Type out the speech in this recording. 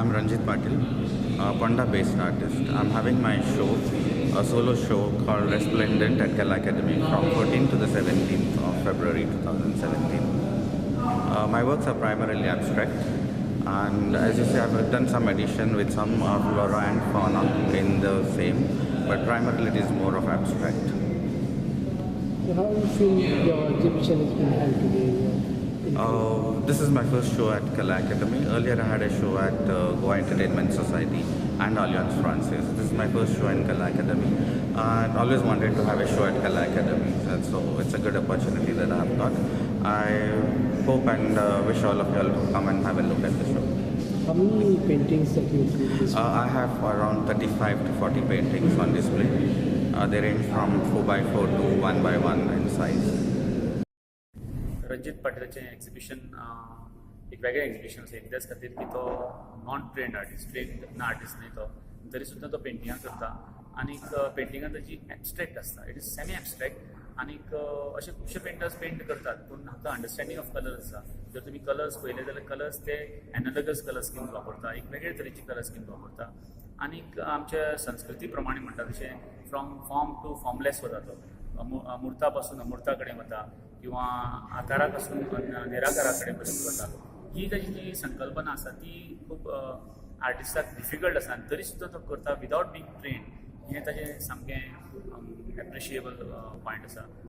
I'm Ranjit Patil, a Ponda-based artist. I'm having my show, a solo show called Resplendent at Kala Academy from 14th to the 17th of February 2017. My works are primarily abstract, and as you see, I've done some addition with some flora and fauna in the same, but primarily it is more of abstract. So how do you feel your exhibition has been held today? This is my first show at Kala Academy. Earlier I had a show at Goa Entertainment Society and Alliance Francaise. This is my first show in Kala Academy. I always wanted to have a show at Kala Academy, and so it's a good opportunity that I have got. I hope and wish all of you all to come and have a look at the show. How many paintings that you do? I have around 35 to 40 paintings on display. They range from 4x4 to 1x1 in size. Ranjit पाटीलचें exhibition एक वेगळें exhibition आसा कित्याच खातीर की तो non trained artist trained artist न्ही तो तरी सुद्दां तो पेंटिंगां करता आनीक पेंटिंगां ताची एबस्ट्रॅक्ट आसता इट इज सेमी एबस्ट्रॅक्ट आनीक अशे खुबशे पेंटर्स पेंट करतात पूण हाका अंडरस्टँडींग ऑफ कलर्स आसा जर तुमी कलर्स पळयले जाल्यार कलर्स ते एनालॉगस कलर स्कीम वापरता एक वेगळे तरेची कलर स्कीम वापरता आनीक आमच्या संस्कृती प्रमाणे म्हणटा तशें फ्रॉम फॉर्म टू फॉर्मलेस वता तो मुर्ता पासून अमुर्ता कडेन वता किंवा आकारा पासून निराकारा कडेन वता ही ताची जी संकल्पना आसा ती खूब आर्टिस्टाक डिफिकल्ट आसा आनी तरी सुद्दां तो करता विदावट बींग ट्रेंड हें ताचें सामकें एप्रिशिएबल पॉयंट आसा.